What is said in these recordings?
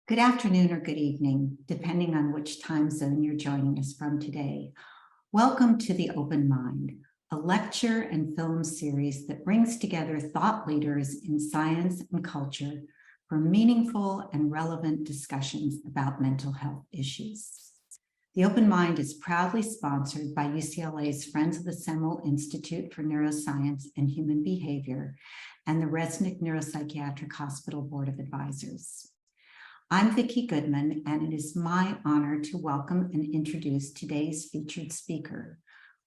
Good afternoon or good evening, depending on which time zone you're joining us from today. Welcome to The Open Mind, a lecture and film series that brings together thought leaders in science and culture for meaningful and relevant discussions about mental health issues. The Open Mind is proudly sponsored by UCLA's Friends of the Semel Institute for Neuroscience and Human Behavior and the Resnick Neuropsychiatric Hospital Board of Advisors. I'm Vicki Goodman, and it is my honor to welcome and introduce today's featured speaker,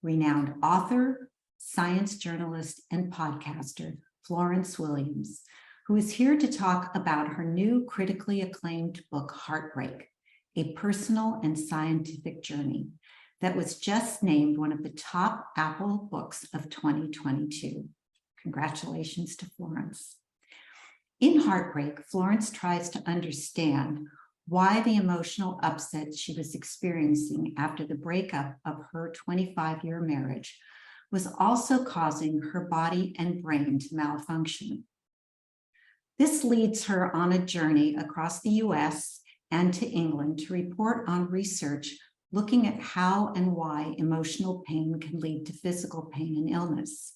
renowned author, science journalist, and podcaster, Florence Williams, who is here to talk about her new critically acclaimed book, Heartbreak, a personal and scientific journey that was just named one of the top Apple books of 2022. Congratulations to Florence. In Heartbreak, Florence tries to understand why the emotional upset she was experiencing after the breakup of her 25-year marriage was also causing her body and brain to malfunction. This leads her on a journey across the US and to England to report on research looking at how and why emotional pain can lead to physical pain and illness.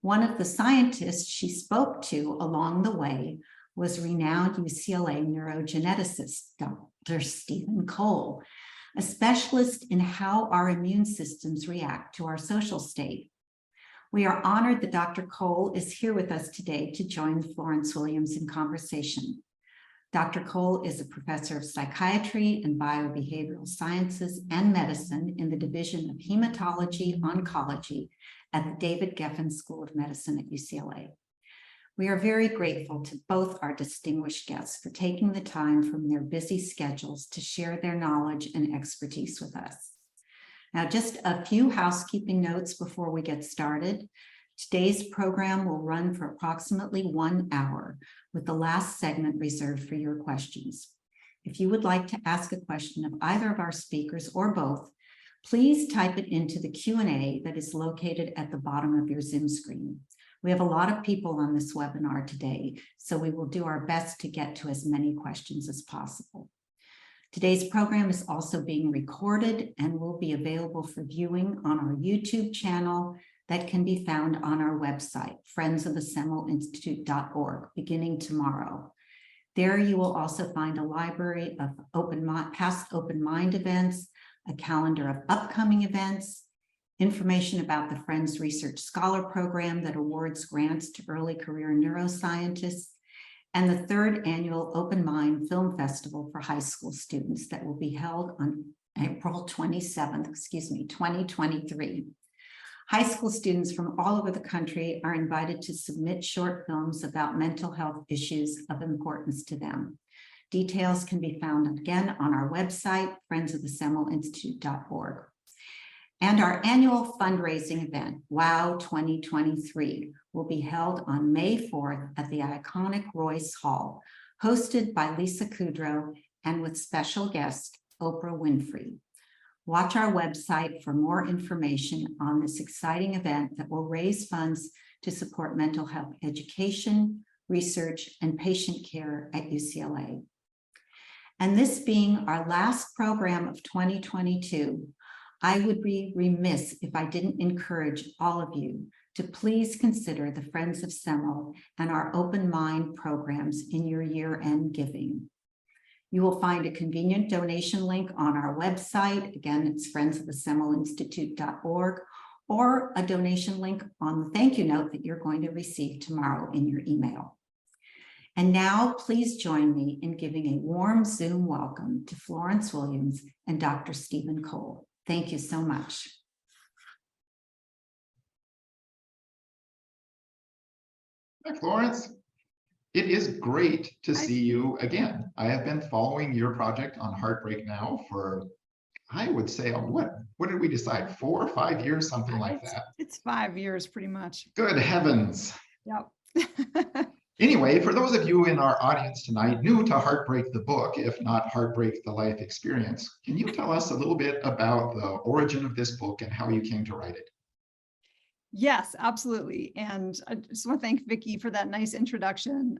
One of the scientists she spoke to along the way was renowned UCLA neurogeneticist, Dr. Stephen Cole, a specialist in how our immune systems react to our social state. We are honored that Dr. Cole is here with us today to join Florence Williams in conversation. Dr. Cole is a professor of psychiatry and biobehavioral sciences and medicine in the Division of Hematology Oncology at the David Geffen School of Medicine at UCLA. We are very grateful to both our distinguished guests for taking the time from their busy schedules to share their knowledge and expertise with us. Now, just a few housekeeping notes before we get started. Today's program will run for approximately 1 hour, with the last segment reserved for your questions. If you would like to ask a question of either of our speakers or both, please type it into the Q&A that is located at the bottom of your Zoom screen. We have a lot of people on this webinar today, so we will do our best to get to as many questions as possible. Today's program is also being recorded and will be available for viewing on our YouTube channel that can be found on our website, friendsofthesemelinstitute.org, beginning tomorrow. There you will also find a library of past Open Mind events, a calendar of upcoming events, information about the Friends Research Scholar Program that awards grants to early career neuroscientists, and the 3rd annual Open Mind Film Festival for high school students that will be held on April 27th, 2023. High school students from all over the country are invited to submit short films about mental health issues of importance to them. Details can be found again on our website, friendsofthesemelinstitute.org. And our annual fundraising event, WOW 2023, will be held on May 4th at the iconic Royce Hall, hosted by Lisa Kudrow and with special guest Oprah Winfrey. Watch our website for more information on this exciting event that will raise funds to support mental health education, research, and patient care at UCLA. And this being our last program of 2022, I would be remiss if I didn't encourage all of you to please consider the Friends of Semel and our Open Mind programs in your year-end giving. You will find a convenient donation link on our website. Again, it's friendsofthesemelinstitute.org, or a donation link on the thank you note that you're going to receive tomorrow in your email. And now, please join me in giving a warm Zoom welcome to Florence Williams and Dr. Stephen Cole. Thank you so much. Hi, Florence. It is great to see you again. I have been following your project on Heartbreak now for, I would say, what did we decide? 4 or 5 years, something like that. It's 5 years, pretty much. Good heavens. Yep. Anyway, for those of you in our audience tonight, new to Heartbreak the book, if not Heartbreak the life experience, can you tell us a little bit about the origin of this book and how you came to write it? Yes, absolutely. And I just want to thank Vicki for that nice introduction.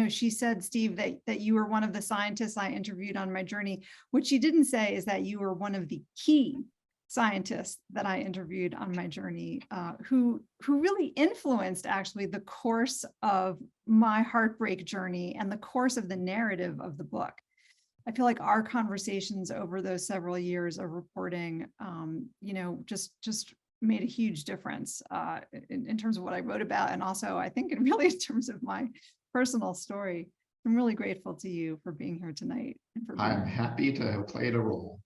She said, Steve, that you were one of the scientists I interviewed on my journey. What she didn't say is that you were one of the key scientists that I interviewed on my journey, who really influenced actually the course of my heartbreak journey and the course of the narrative of the book. I feel like our conversations over those several years of reporting, just made a huge difference in terms of what I wrote about. And also, I think, in terms of my personal story. I'm really grateful to you for being here tonight. And for I'm happy to have played a role.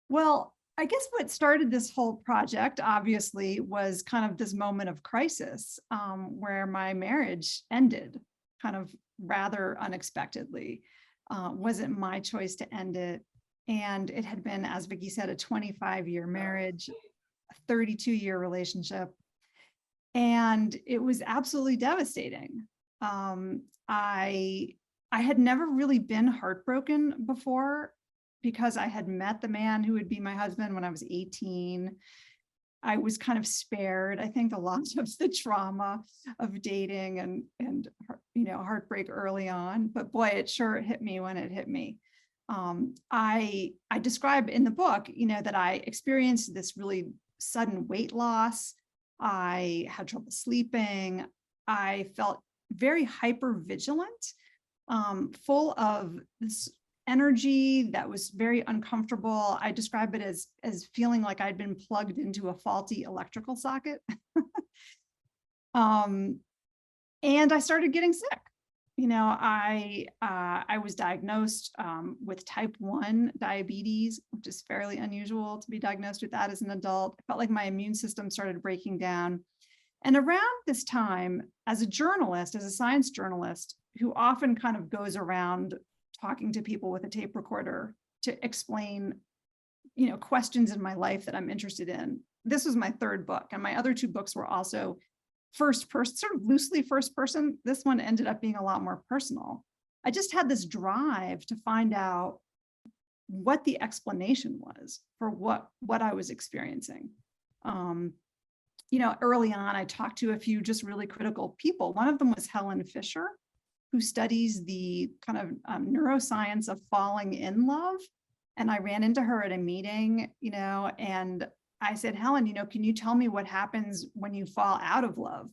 Well, I guess what started this whole project, obviously, was kind of this moment of crisis where my marriage ended kind of rather unexpectedly. Wasn't my choice to end it. And it had been, as Vicki said, a 25-year marriage, a 32-year relationship. And it was absolutely devastating. I had never really been heartbroken before because I had met the man who would be my husband when I was 18. I was kind of spared, I think, a lot of the trauma of dating and heartbreak early on. But boy, it sure hit me when it hit me. I describe in the book, that I experienced this really sudden weight loss. I had trouble sleeping. I felt very hyper vigilant, full of this energy that was very uncomfortable. I describe it as feeling like I'd been plugged into a faulty electrical socket. And I started getting sick. I was diagnosed with type 1 diabetes, which is fairly unusual to be diagnosed with that as an adult. I felt like my immune system started breaking down. And around this time, as a journalist, as a science journalist, who often kind of goes around talking to people with a tape recorder to explain, questions in my life that I'm interested in. This was my third book, and my other two books were also first person, sort of loosely first person. This one ended up being a lot more personal. I just had this drive to find out what the explanation was for what I was experiencing. Early on, I talked to a few just really critical people. One of them was Helen Fisher, who studies the kind of neuroscience of falling in love. And I ran into her at a meeting, and I said, Helen, can you tell me what happens when you fall out of love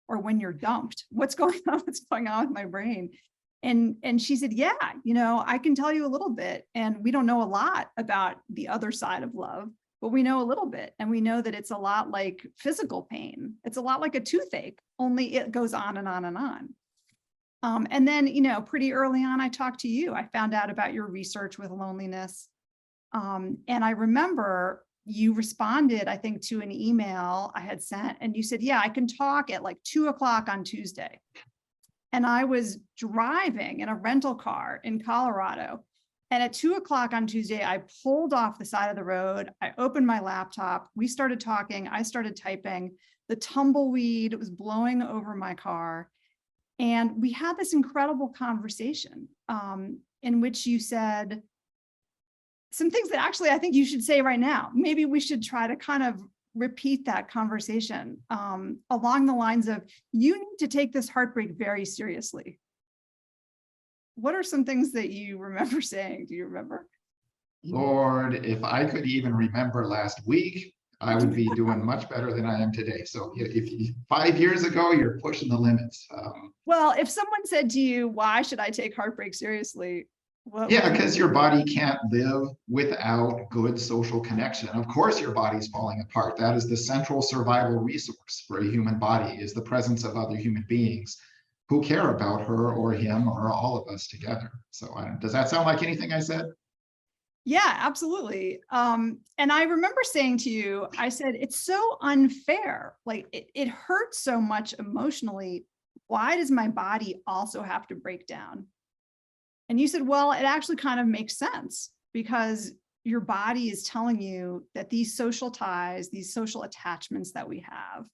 or when you're dumped? What's going on? What's going on with my brain? And she said, yeah, I can tell you a little bit. And we don't know a lot about the other side of love, but we know a little bit. And we know that it's a lot like physical pain. It's a lot like a toothache, only it goes on and on and on. And then, pretty early on, I talked to you. I found out about your research with loneliness. And I remember you responded, I think, to an email I had sent, and you said, yeah, I can talk at like 2:00 on Tuesday. And I was driving in a rental car in Colorado. And at 2:00 on Tuesday, I pulled off the side of the road. I opened my laptop. We started talking. I started typing. The tumbleweed was blowing over my car. And we had this incredible conversation in which you said some things that actually I think you should say right now. Maybe we should try to kind of repeat that conversation along the lines of, you need to take this heartbreak very seriously. What are some things that you remember saying? Do you remember? Lord, if I could even remember last week, I would be doing much better than I am today. So if 5 years ago, you're pushing the limits. Well, if someone said to you, why should I take heartbreak seriously? Yeah, because your body can't live without good social connection. Of course, your body's falling apart. That is the central survival resource for a human body, is the presence of other human beings who care about her or him or all of us together. So does that sound like anything I said? Yeah, absolutely. And I remember saying to you, I said, it's so unfair. Like it hurts so much emotionally. Why does my body also have to break down? And you said, well, it actually kind of makes sense because your body is telling you that these social ties, these social attachments that we have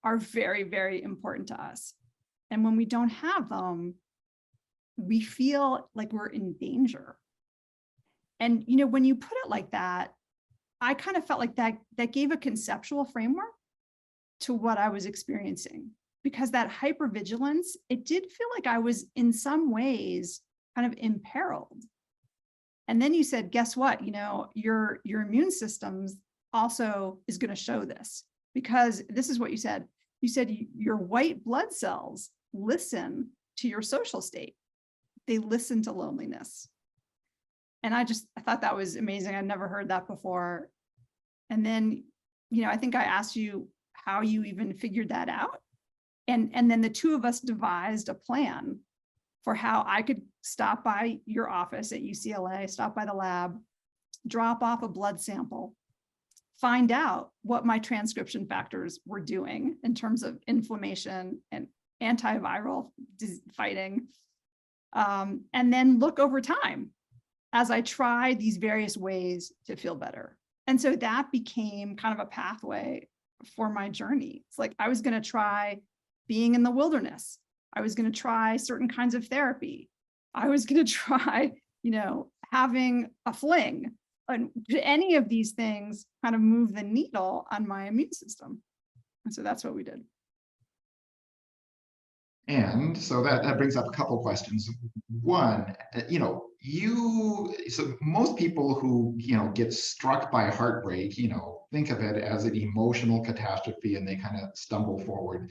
are very, very important to us. And when we don't have them, we feel like we're in danger. And, when you put it like that, I kind of felt like that gave a conceptual framework to what I was experiencing, because that hypervigilance, it did feel like I was in some ways kind of imperiled. And then you said, guess what? Your immune systems also is going to show this, because this is what you said. You said your white blood cells listen to your social state. They listen to loneliness. And I thought that was amazing. I'd never heard that before. And then, I think I asked you how you even figured that out. And then the two of us devised a plan for how I could stop by your office at UCLA, stop by the lab, drop off a blood sample, find out what my transcription factors were doing in terms of inflammation and antiviral fighting, and then look over time as I tried these various ways to feel better. And so that became kind of a pathway for my journey. It's like I was going to try being in the wilderness. I was going to try certain kinds of therapy. I was going to try, having a fling. And any of these things kind of move the needle on my immune system. And so that's what we did. And so that brings up a couple questions. One, so most people who, get struck by heartbreak, think of it as an emotional catastrophe and they kind of stumble forward.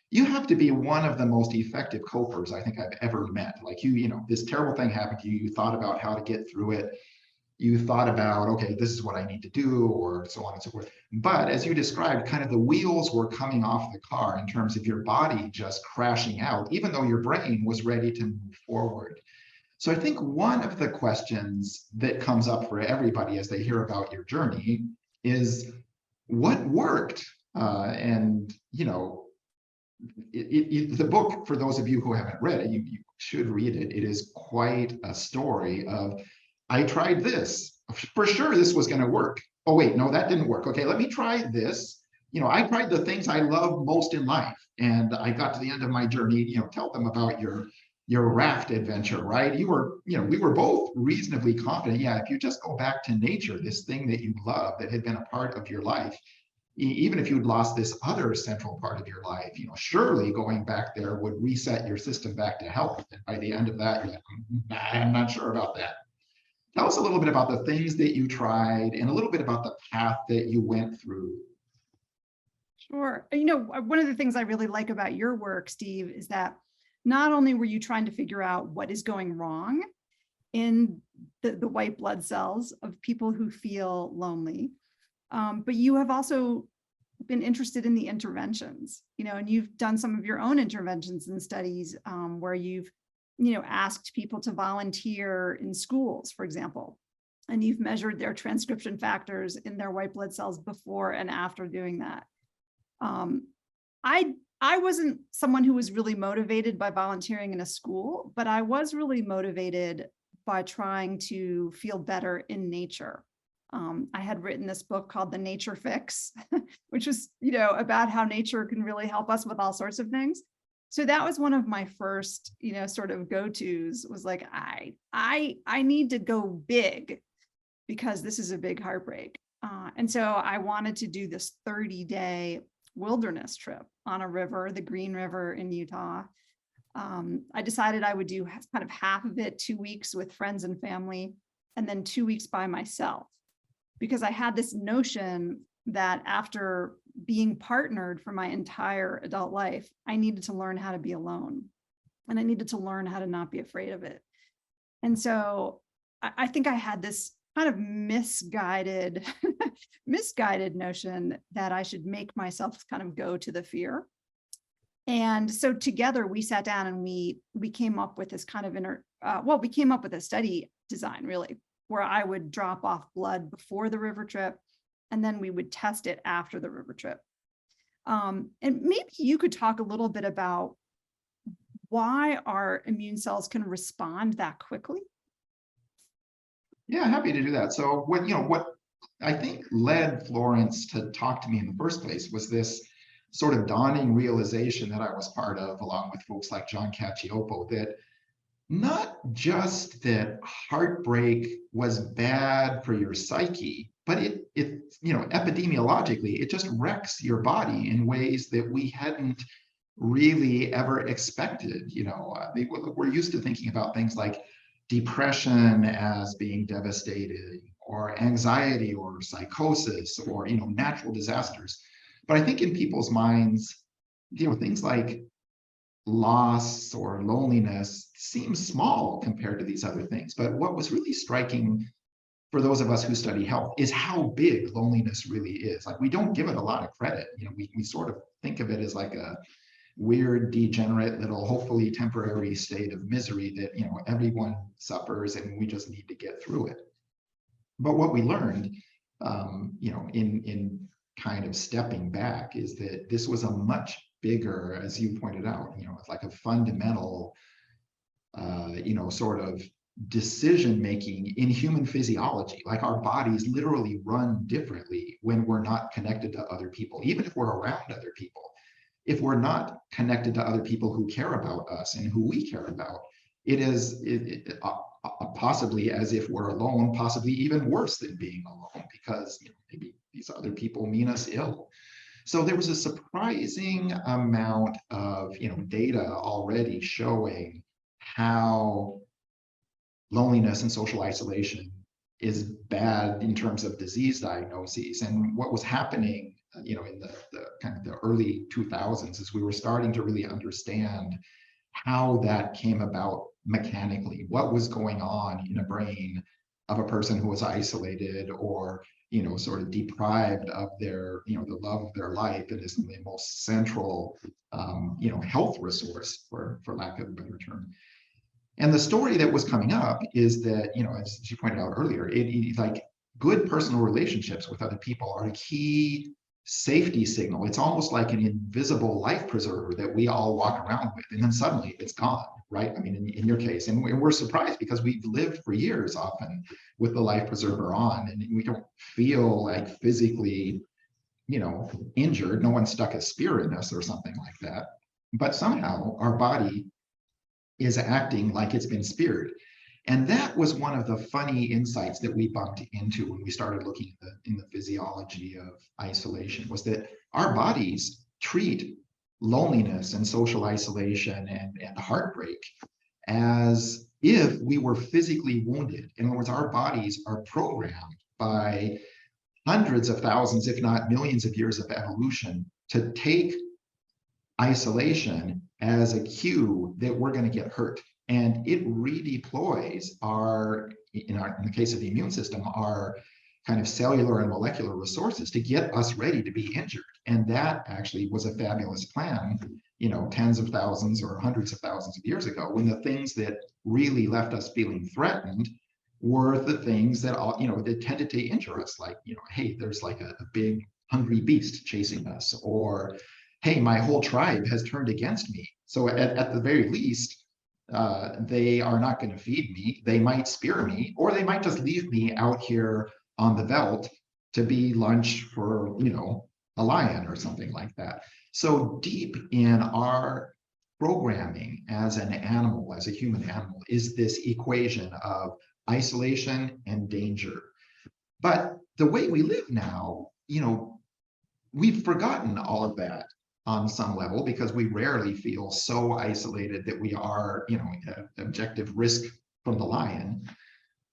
You have to be one of the most effective copers I think I've ever met. Like this terrible thing happened to you. You thought about how to get through it. You thought about, okay, this is what I need to do, or so on and so forth. But as you described, kind of the wheels were coming off the car in terms of your body just crashing out, even though your brain was ready to move forward. So I think one of the questions that comes up for everybody as they hear about your journey is what worked? The book, for those of you who haven't read it, you should read it. It is quite a story of, I tried this. For sure, this was going to work. Oh, wait, no, that didn't work. Okay, let me try this. I tried the things I love most in life, and I got to the end of my journey. Tell them about your raft adventure, right? We were both reasonably confident. Yeah, if you just go back to nature, this thing that you love that had been a part of your life, even if you'd lost this other central part of your life, surely going back there would reset your system back to health. And by the end of that, you're like, I'm not sure about that. Tell us a little bit about the things that you tried and a little bit about the path that you went through. Sure. One of the things I really like about your work, Steve, is that not only were you trying to figure out what is going wrong in the white blood cells of people who feel lonely, but you have also been interested in the interventions, and you've done some of your own interventions and studies where you've asked people to volunteer in schools, for example, and you've measured their transcription factors in their white blood cells before and after doing that. I wasn't someone who was really motivated by volunteering in a school, but I was really motivated by trying to feel better in nature. I had written this book called The Nature Fix, which was, about how nature can really help us with all sorts of things. So that was one of my first, sort of go-tos, was like, I need to go big because this is a big heartbreak. And so I wanted to do this 30-day wilderness trip on a river, the Green River in Utah. I decided I would do kind of half of it, 2 weeks with friends and family, and then 2 weeks by myself, because I had this notion that after being partnered for my entire adult life, I needed to learn how to be alone, and I needed to learn how to not be afraid of it. And so I think I had this kind of misguided notion that I should make myself kind of go to the fear. And so together we sat down and we came up with this kind of we came up with a study design, really, where I would drop off blood before the river trip, and then we would test it after the river trip. And maybe you could talk a little bit about why our immune cells can respond that quickly. Yeah, happy to do that. So what I think led Florence to talk to me in the first place was this sort of dawning realization that I was part of, along with folks like John Cacioppo, that not just that heartbreak was bad for your psyche, but epidemiologically, it just wrecks your body in ways that we hadn't really ever expected. We're used to thinking about things like depression as being devastating, or anxiety, or psychosis, or natural disasters. But I think in people's minds, things like loss or loneliness seems small compared to these other things. But what was really striking for those of us who study health is how big loneliness really is. Like, we don't give it a lot of credit. We sort of think of it as like a weird, degenerate little, hopefully temporary state of misery that everyone suffers, and we just need to get through it. But what we learned, in kind of stepping back, is that this was a much bigger, as you pointed out, it's like a fundamental, sort of decision making in human physiology. Like, our bodies literally run differently when we're not connected to other people, even if we're around other people. If we're not connected to other people who care about us and who we care about, it is possibly as if we're alone, possibly even worse than being alone, because maybe these other people mean us ill. So there was a surprising amount of data already showing how loneliness and social isolation is bad in terms of disease diagnoses. And what was happening in the kind of the early 2000s is we were starting to really understand how that came about mechanically, what was going on in a brain of a person who was isolated, or sort of deprived of their the love of their life, and is the most central health resource, for lack of a better term. And the story that was coming up is that, as you pointed out earlier, like, good personal relationships with other people are a key safety signal. It's almost like an invisible life preserver that we all walk around with, and then suddenly it's gone, right? I mean, in your case, and we're surprised because we've lived for years often with the life preserver on, and we don't feel like physically, injured. No one stuck a spear in us or something like that. But somehow our body is acting like it's been speared. And that was one of the funny insights that we bumped into when we started looking in the physiology of isolation, was that our bodies treat loneliness and social isolation and heartbreak as if we were physically wounded. In other words, our bodies are programmed by hundreds of thousands, if not millions of years of evolution to take isolation as a cue that we're going to get hurt. And it redeploys in the case of the immune system, our kind of cellular and molecular resources to get us ready to be injured. And that actually was a fabulous plan, tens of thousands or hundreds of thousands of years ago, when the things that really left us feeling threatened were the things that that tended to injure us. Like, hey, there's like a big hungry beast chasing us, or hey, my whole tribe has turned against me. So at the very least, they are not going to feed me. They might spear me, or they might just leave me out here on the veldt to be lunch for, a lion or something like that. So deep in our programming as an animal, as a human animal, is this equation of isolation and danger. But the way we live now, we've forgotten all of that on some level, because we rarely feel so isolated that we are, at objective risk from the lion.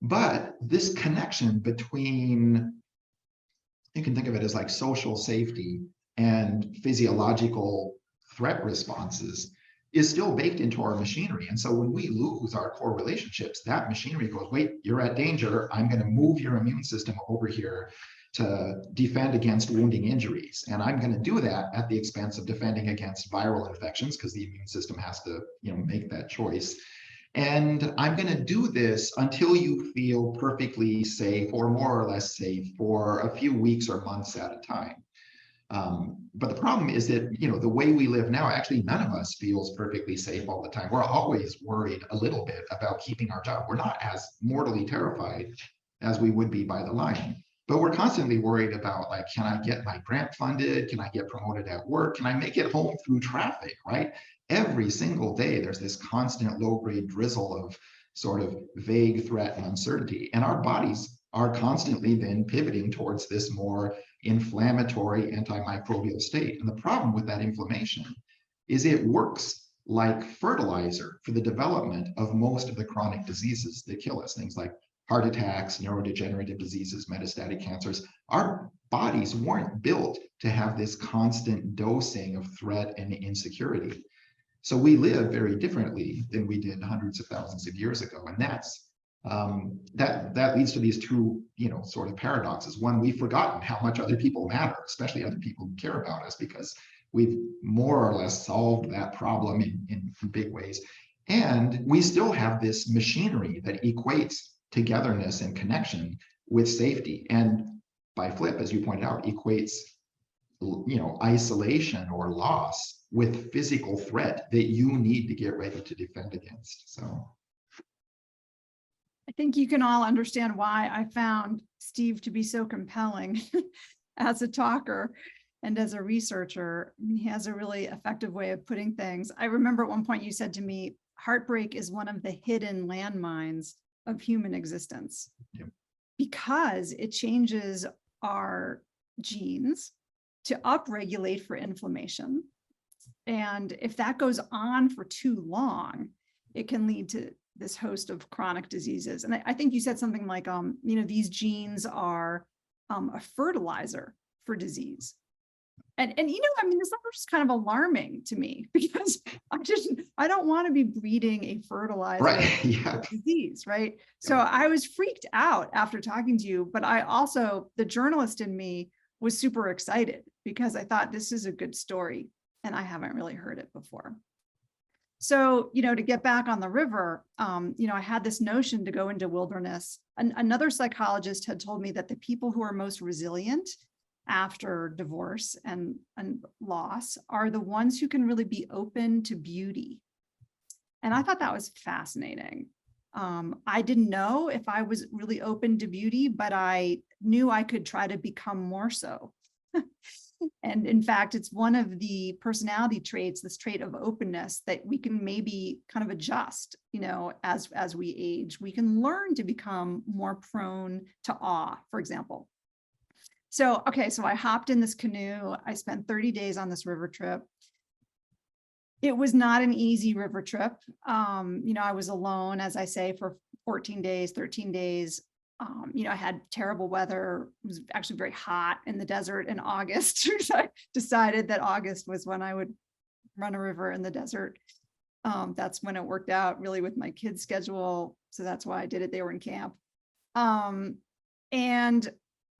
But this connection between, you can think of it as like social safety and physiological threat responses, is still baked into our machinery. And so when we lose our core relationships, that machinery goes, wait, you're at danger. I'm going to move your immune system over here to defend against wounding injuries. And I'm going to do that at the expense of defending against viral infections, because the immune system has to, make that choice. And I'm going to do this until you feel perfectly safe, or more or less safe, for a few weeks or months at a time. But the problem is that, the way we live now, actually none of us feels perfectly safe all the time. We're always worried a little bit about keeping our job. We're not as mortally terrified as we would be by the lion. But we're constantly worried about, like, can I get my grant funded? Can I get promoted at work? Can I make it home through traffic, right? Every single day, there's this constant low-grade drizzle of sort of vague threat and uncertainty. And our bodies are constantly then pivoting towards this more inflammatory antimicrobial state. And the problem with that inflammation is it works like fertilizer for the development of most of the chronic diseases that kill us, things like heart attacks, neurodegenerative diseases, metastatic cancers. Our bodies weren't built to have this constant dosing of threat and insecurity. So we live very differently than we did hundreds of thousands of years ago. And that's that leads to these two, sort of paradoxes. One, we've forgotten how much other people matter, especially other people who care about us, because we've more or less solved that problem in big ways. And we still have this machinery that equates togetherness and connection with safety. And by flip, as you pointed out, equates, isolation or loss with physical threat that you need to get ready to defend against. So I think you can all understand why I found Steve to be so compelling as a talker and as a researcher. I mean, he has a really effective way of putting things. I remember at one point you said to me, heartbreak is one of the hidden landmines of human existence. Yep. Because it changes our genes to upregulate for inflammation. And if that goes on for too long, it can lead to this host of chronic diseases. And I think you said something like, these genes are a fertilizer for disease. And this number is kind of alarming to me, because I don't want to be breeding a fertilizer right. Yeah. disease, right? So I was freaked out after talking to you, but I also, the journalist in me was super excited, because I thought this is a good story and I haven't really heard it before. So, to get back on the river, I had this notion to go into wilderness. Another psychologist had told me that the people who are most resilient after divorce and loss are the ones who can really be open to beauty. And I thought that was fascinating. I didn't know if I was really open to beauty, but I knew I could try to become more so. And in fact, it's one of the personality traits, this trait of openness, that we can maybe kind of adjust, as we age. We can learn to become more prone to awe, for example. So I hopped in this canoe. I spent 30 days on this river trip. It was not an easy river trip. I was alone, as I say, for 14 days, 13 days. I had terrible weather. It was actually very hot in the desert in August. I decided that August was when I would run a river in the desert. That's when it worked out really with my kids' schedule. So that's why I did it. They were in camp. And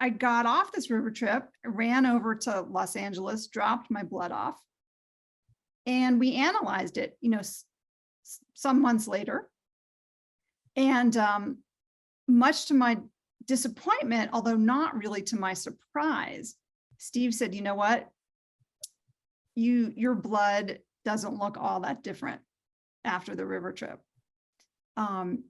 I got off this river trip, ran over to Los Angeles, dropped my blood off, and we analyzed it, some months later. And much to my disappointment, although not really to my surprise, Steve said, you know what? Your blood doesn't look all that different after the river trip.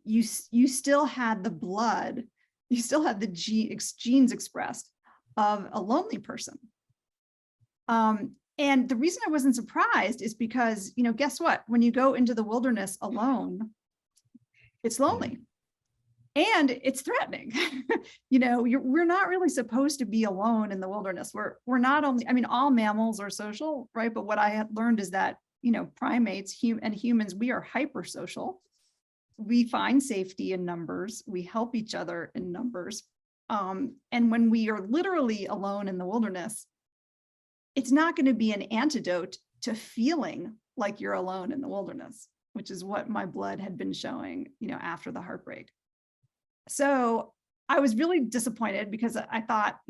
You still had the blood, you still had the genes expressed of a lonely person. And the reason I wasn't surprised is because, guess what? When you go into the wilderness alone, it's lonely. And it's threatening. We're not really supposed to be alone in the wilderness. We're not only, all mammals are social, right? But what I had learned is that, primates and humans, we are hypersocial. We find safety in numbers. We help each other in numbers. And when we are literally alone in the wilderness, it's not going to be an antidote to feeling like you're alone in the wilderness, which is what my blood had been showing, after the heartbreak. So I was really disappointed, because I thought,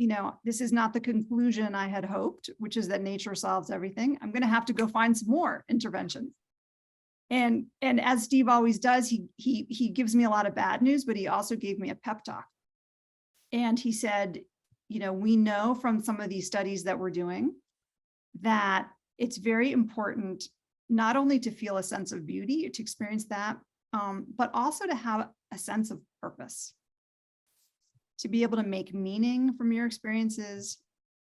this is not the conclusion I had hoped, which is that nature solves everything. I'm going to have to go find some more interventions. And as Steve always does, he gives me a lot of bad news, but he also gave me a pep talk. And he said, we know from some of these studies that we're doing that it's very important not only to feel a sense of beauty, to experience that, but also to have a sense of purpose. to be able to make meaning from your experiences,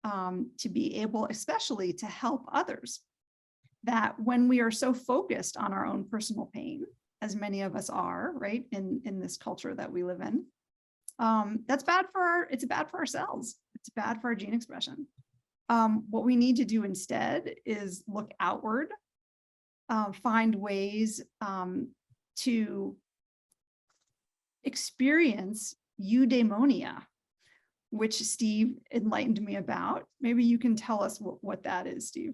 to be able, especially to help others. That when we are so focused on our own personal pain, as many of us are, right, in this culture that we live in, that's bad for it's bad for ourselves. It's bad for our gene expression. What we need to do instead is look outward, find ways to experience eudaimonia, which Steve enlightened me about. Maybe you can tell us what that is, Steve.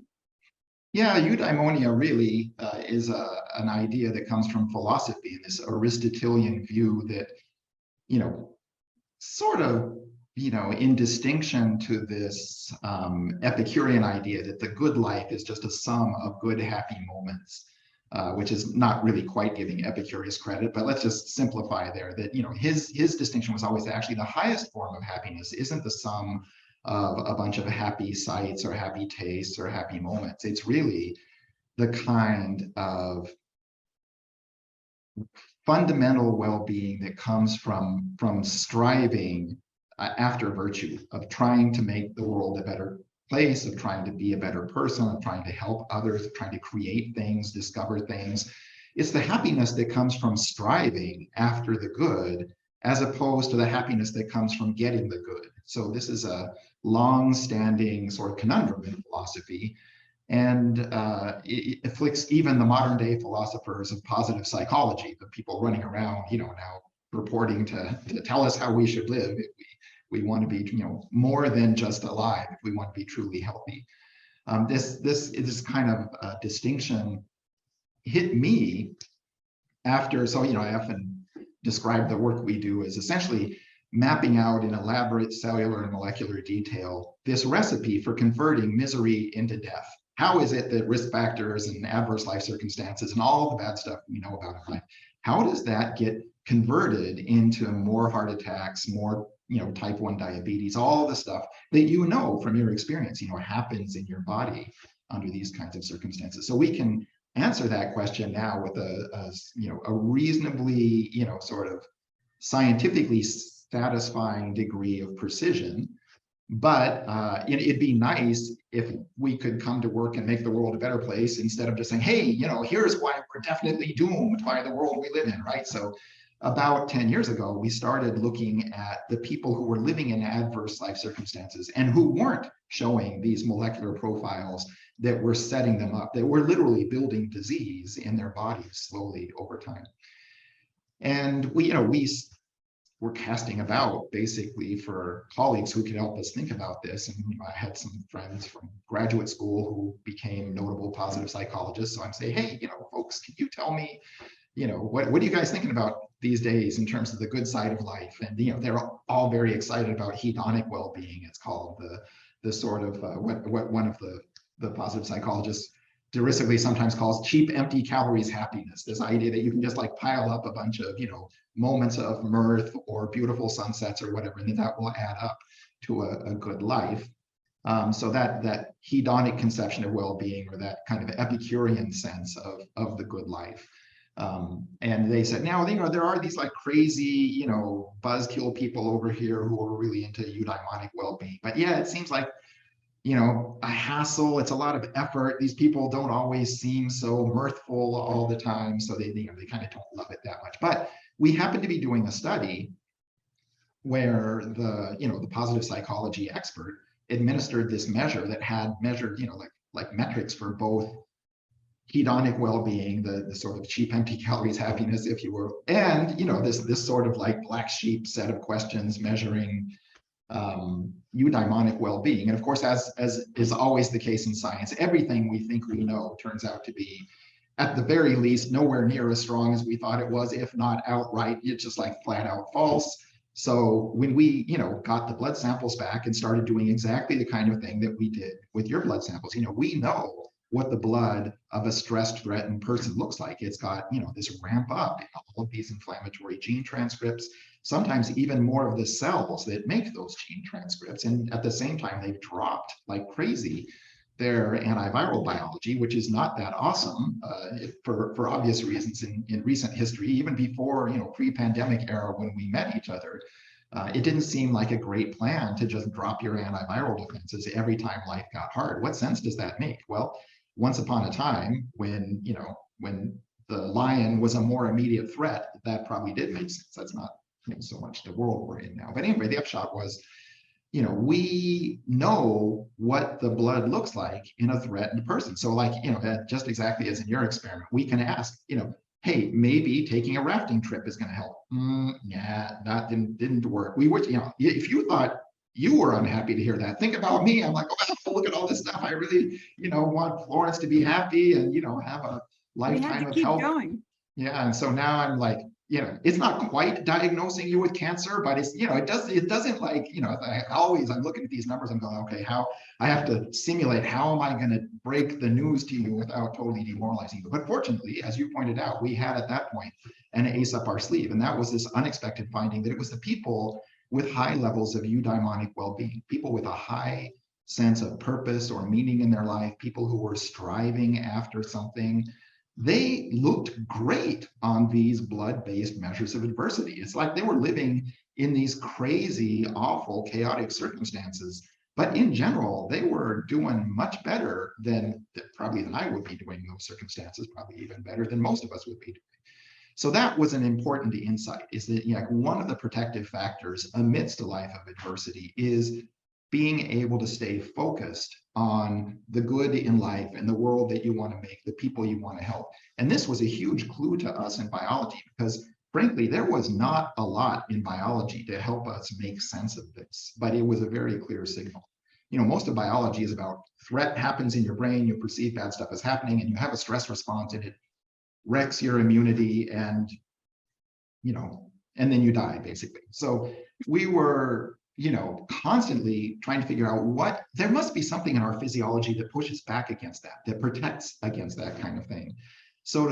Yeah, eudaimonia really is an idea that comes from philosophy, this Aristotelian view that, sort of, in distinction to this Epicurean idea that the good life is just a sum of good, happy moments, which is not really quite giving Epicurus credit, but let's just simplify there that, his distinction was always that actually the highest form of happiness isn't the sum of a bunch of happy sights or happy tastes or happy moments. It's really the kind of fundamental well-being that comes from striving after virtue, of trying to make the world a better place, of trying to be a better person, of trying to help others, of trying to create things, discover things. It's the happiness that comes from striving after the good, as opposed to the happiness that comes from getting the good. So this is a long-standing sort of conundrum in philosophy, and it afflicts even the modern day philosophers of positive psychology, the people running around, now purporting to tell us how we should live if we want to be, more than just alive, if we want to be truly healthy. This kind of distinction hit me after, so, I often describe the work we do as essentially mapping out in elaborate cellular and molecular detail this recipe for converting misery into death. How is it that risk factors and adverse life circumstances and all the bad stuff we know about in life, how does that get converted into more heart attacks, more type 1 diabetes, all the stuff that from your experience, happens in your body under these kinds of circumstances. So we can answer that question now with a reasonably, sort of scientifically satisfying degree of precision. But it'd be nice if we could come to work and make the world a better place instead of just saying, hey, here's why we're definitely doomed by the world we live in, right? So about 10 years ago, we started looking at the people who were living in adverse life circumstances and who weren't showing these molecular profiles that were setting them up, that were literally building disease in their bodies slowly over time. And we were casting about basically for colleagues who could help us think about this. And I had some friends from graduate school who became notable positive psychologists. So I'm saying, hey, folks, can you tell me, what are you guys thinking about these days in terms of the good side of life? And they're all very excited about hedonic well-being. It's called the sort of what one of the positive psychologists derisively sometimes calls cheap, empty calories happiness. This idea that you can just like pile up a bunch of moments of mirth or beautiful sunsets or whatever, and that will add up to a good life. So that hedonic conception of well-being, or that kind of Epicurean sense of the good life. And they said, now, there are these like crazy, buzzkill people over here who are really into eudaimonic well-being. But yeah, it seems like, a hassle. It's a lot of effort. These people don't always seem so mirthful all the time. So they kind of don't love it that much. But we happen to be doing a study where the positive psychology expert administered this measure that had measured, like metrics for both hedonic well-being, the sort of cheap, empty calories happiness, if you will, and this sort of like black sheep set of questions measuring eudaimonic well-being. And of course, as is always the case in science, everything we think we know turns out to be, at the very least, nowhere near as strong as we thought it was, if not outright, it's just like flat out false. So when we, got the blood samples back and started doing exactly the kind of thing that we did with your blood samples, we know what the blood of a stressed, threatened person looks like. It's got, this ramp up in all of these inflammatory gene transcripts, sometimes even more of the cells that make those gene transcripts. And at the same time, they've dropped like crazy their antiviral biology, which is not that awesome for obvious reasons in recent history, even before, pre-pandemic era when we met each other. It didn't seem like a great plan to just drop your antiviral defenses every time life got hard. What sense does that make? Well, once upon a time, when when the lion was a more immediate threat, that probably did make sense. That's not so much the world we're in now. But anyway, the upshot was, we know what the blood looks like in a threatened person. So like, just exactly as in your experiment, we can ask, hey, maybe taking a rafting trip is going to help. Yeah, that didn't work. We would, if you thought you were unhappy to hear that, think about me. I'm like, oh, look at all this stuff. I really, want Florence to be happy and, have a We had lifetime to of keep help. going. Yeah, and so now I'm like, it's not quite diagnosing you with cancer, but it's, it doesn't like, I'm looking at these numbers, I'm going, okay, how I have to simulate, how am I going to break the news to you without totally demoralizing you? But fortunately, as you pointed out, we had at that point an ace up our sleeve. And that was this unexpected finding that it was the people with high levels of eudaimonic well-being, people with a high sense of purpose or meaning in their life, people who were striving after something. They looked great on these blood-based measures of adversity. It's like they were living in these crazy, awful, chaotic circumstances. But in general, they were doing much better than I would be doing in those circumstances, probably even better than most of us would be doing. So that was an important insight, is that one of the protective factors amidst a life of adversity is being able to stay focused on the good in life and the world that you want to make, the people you want to help. And this was a huge clue to us in biology, because frankly, there was not a lot in biology to help us make sense of this, but it was a very clear signal. Most of biology is about threat happens in your brain, you perceive bad stuff is happening, and you have a stress response, and it wrecks your immunity, and then you die, basically. So we were constantly trying to figure out there must be something in our physiology that pushes back against that protects against that kind of thing. So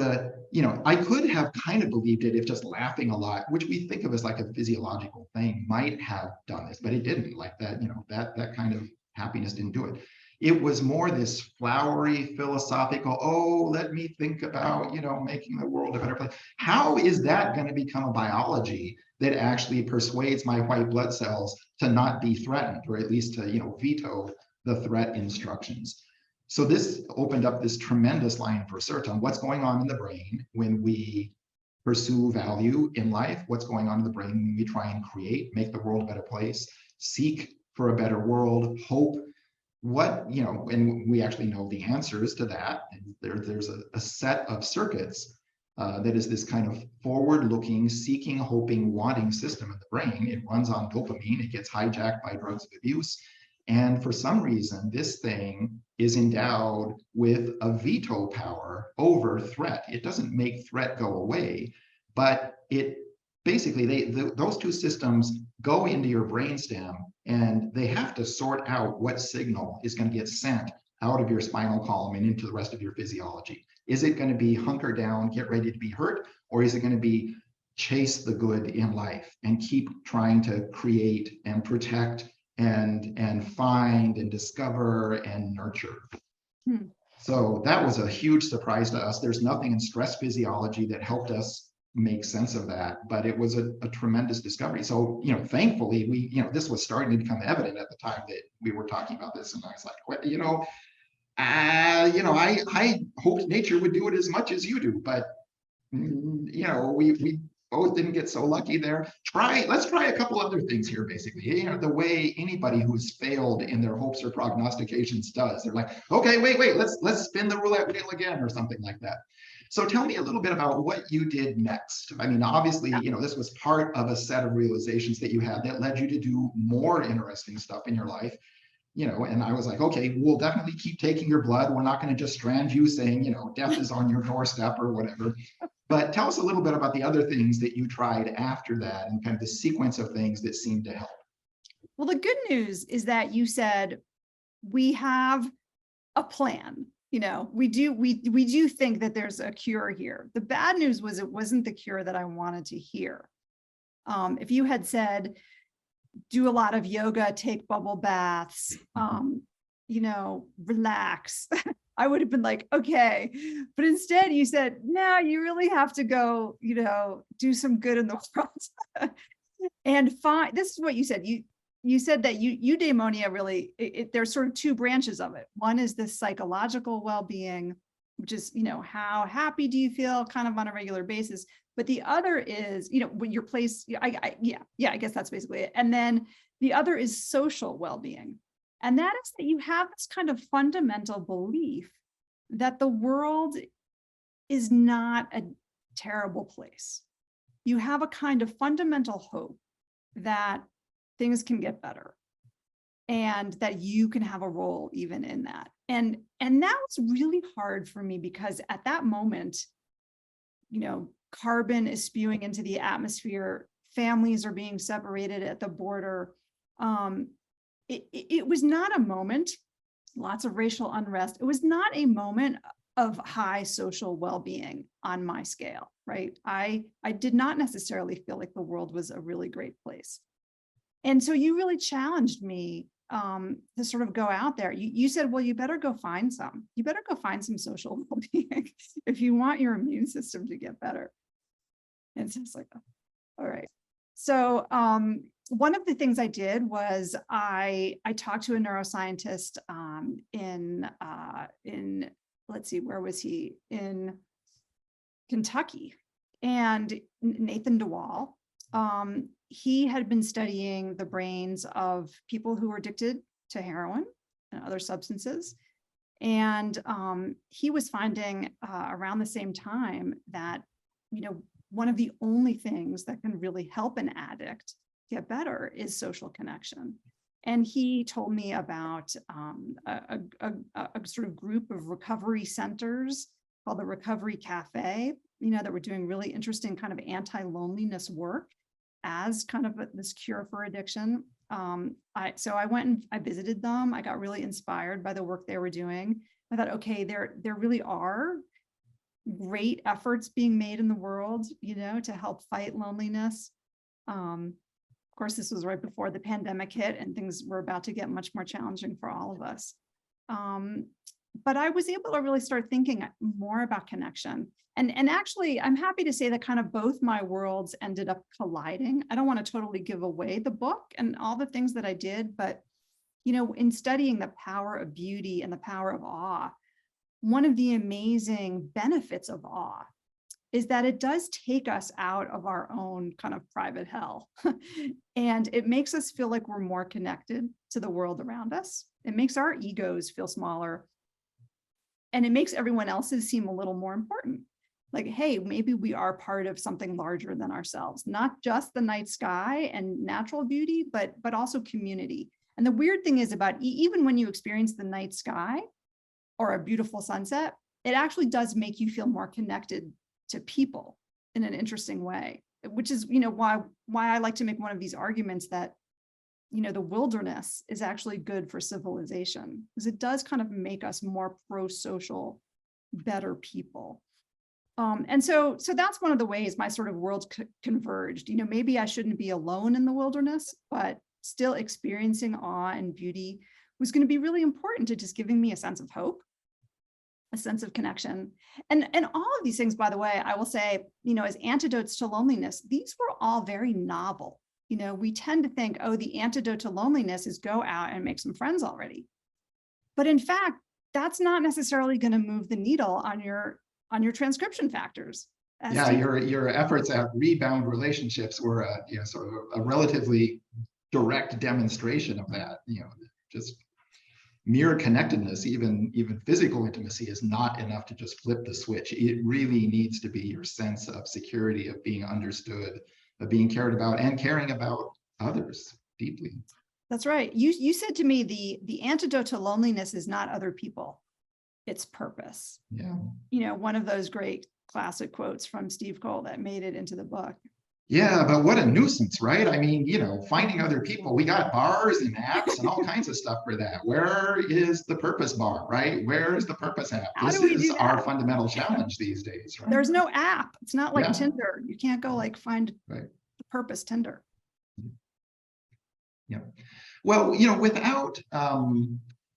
I could have kind of believed it if just laughing a lot, which we think of as like a physiological thing, might have done this, but it didn't. Like that, that kind of happiness didn't do it. It was more this flowery, philosophical, let me think about, making the world a better place. How is that going to become a biology that actually persuades my white blood cells to not be threatened, or at least to, veto the threat instructions? So this opened up this tremendous line of research on what's going on in the brain when we pursue value in life, what's going on in the brain when we try and create, make the world a better place, seek for a better world, hope. And we actually know the answers to that. And there's a set of circuits that is this kind of forward-looking, seeking, hoping, wanting system in the brain. It runs on dopamine. It gets hijacked by drugs of abuse. And for some reason, this thing is endowed with a veto power over threat. It doesn't make threat go away, but it basically, those two systems go into your brainstem, and they have to sort out what signal is going to get sent out of your spinal column and into the rest of your physiology. Is it going to be hunker down, get ready to be hurt, or is it going to be chase the good in life and keep trying to create and protect and find and discover and nurture? So that was a huge surprise to us. There's nothing in stress physiology that helped us make sense of that, but it was a tremendous discovery. So, thankfully we, this was starting to become evident at the time that we were talking about this. And I was like, I hoped nature would do it as much as you do, but we both didn't get so lucky there. Let's try a couple other things here, basically. The way anybody who's failed in their hopes or prognostications does. They're like, okay, wait, let's spin the roulette wheel again, or something like that. So tell me a little bit about what you did next. I mean, obviously, this was part of a set of realizations that you had that led you to do more interesting stuff in your life. And I was like, okay, we'll definitely keep taking your blood. We're not going to just strand you saying, death is on your doorstep or whatever. But tell us a little bit about the other things that you tried after that and kind of the sequence of things that seemed to help. Well, the good news is that you said we have a plan. We do think that there's a cure here. The bad news was it wasn't the cure that I wanted to hear. If you had said, do a lot of yoga, take bubble baths, relax, I would have been like, okay. But instead you said, no, you really have to go, do some good in the world. And this is what you said. You said that eudaimonia really, there's sort of two branches of it. One is this psychological well-being, which is, how happy do you feel kind of on a regular basis? But the other is, when your place, I guess that's basically it. And then the other is social well-being. And that is that you have this kind of fundamental belief that the world is not a terrible place. You have a kind of fundamental hope that things can get better and that you can have a role even in that. And that was really hard for me because at that moment, carbon is spewing into the atmosphere, families are being separated at the border. It was not a moment, lots of racial unrest. It was not a moment of high social well-being on my scale, right? I did not necessarily feel like the world was a really great place. And so you really challenged me to sort of go out there. You said, well, you better go find some. You better go find some social well-being if you want your immune system to get better. And so it's like, all right. So one of the things I did was I talked to a neuroscientist in let's see, where was he? In Kentucky, and Nathan DeWall. He had been studying the brains of people who were addicted to heroin and other substances. And he was finding around the same time that, one of the only things that can really help an addict get better is social connection. And he told me about a sort of group of recovery centers called the Recovery Cafe, that were doing really interesting kind of anti-loneliness work as kind of this cure for addiction. So I went and I visited them. I got really inspired by the work they were doing. I thought, okay, there really are great efforts being made in the world, to help fight loneliness. Of course, this was right before the pandemic hit and things were about to get much more challenging for all of us. But I was able to really start thinking more about connection. And actually, I'm happy to say that kind of both my worlds ended up colliding. I don't want to totally give away the book and all the things that I did, but, in studying the power of beauty and the power of awe, one of the amazing benefits of awe is that it does take us out of our own kind of private hell. And it makes us feel like we're more connected to the world around us. It makes our egos feel smaller. And it makes everyone else's seem a little more important. Like, hey, maybe we are part of something larger than ourselves, not just the night sky and natural beauty, but also community. And the weird thing is about even when you experience the night sky or a beautiful sunset, it actually does make you feel more connected to people in an interesting way, which is, why I like to make one of these arguments that, the wilderness is actually good for civilization, because it does kind of make us more pro-social, better people. And so that's one of the ways my sort of worlds converged. Maybe I shouldn't be alone in the wilderness, but still experiencing awe and beauty was going to be really important to just giving me a sense of hope, a sense of connection. And all of these things, by the way, I will say, as antidotes to loneliness, these were all very novel. We tend to think, oh, the antidote to loneliness is go out and make some friends already. But in fact, that's not necessarily going to move the needle on your transcription factors. Yeah, your efforts at rebound relationships were sort of a relatively direct demonstration of that. Just mere connectedness, even physical intimacy, is not enough to just flip the switch. It really needs to be your sense of security, of being understood, of being cared about, and caring about others deeply. That's right. You said to me, the antidote to loneliness is not other people, it's purpose. Yeah. One of those great classic quotes from Steve Cole that made it into the book. Yeah, but what a nuisance, right? I mean, finding other people, we got bars and apps and all kinds of stuff for that. Where is the purpose bar, right? Where is the purpose app? This is our fundamental challenge these days, right? There's no app. It's not like Tinder. You can't go find the purpose Tinder. Yeah. Well, without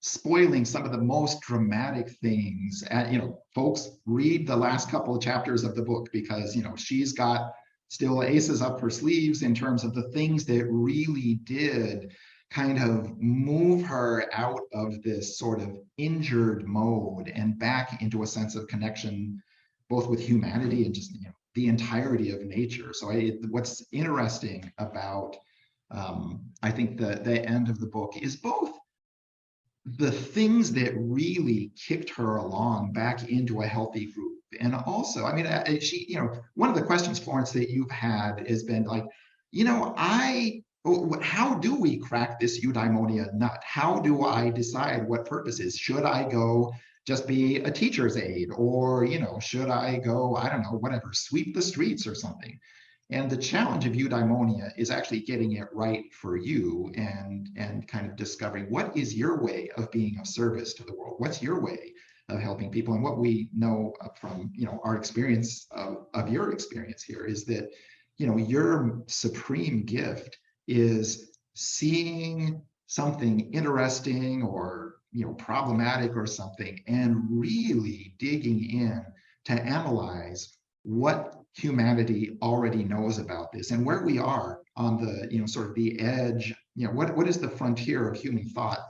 spoiling some of the most dramatic things, and folks, read the last couple of chapters of the book, because she's got still aces up her sleeves in terms of the things that really did kind of move her out of this sort of injured mode and back into a sense of connection, both with humanity and just, the entirety of nature. So what's interesting about, I think the end of the book is both the things that really kicked her along back into a healthy group. And also, I mean, she, one of the questions, Florence, that you've had has been like, how do we crack this eudaimonia nut? How do I decide what purpose is? Should I go just be a teacher's aide? Or, should I go, I don't know, whatever, sweep the streets or something? And the challenge of eudaimonia is actually getting it right for you and kind of discovering what is your way of being of service to the world? What's your way of helping people? And what we know from, our experience of your experience here is that, your supreme gift is seeing something interesting or, problematic or something and really digging in to analyze what humanity already knows about this and where we are on the, sort of the edge, what is the frontier of human thought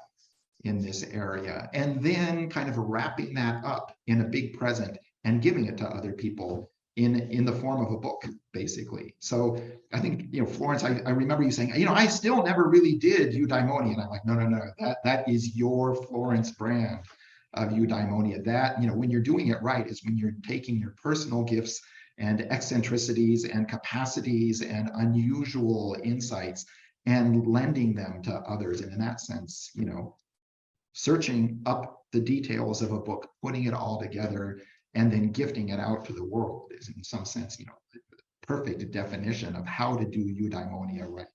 in this area, and then kind of wrapping that up in a big present and giving it to other people in the form of a book, basically. So I think, Florence, I remember you saying, I still never really did eudaimonia. And I'm like, no, that is your Florence brand of eudaimonia. That, when you're doing it right is when you're taking your personal gifts and eccentricities and capacities and unusual insights and lending them to others. And in that sense, searching up the details of a book, putting it all together, and then gifting it out to the world is in some sense, the perfect definition of how to do eudaimonia right.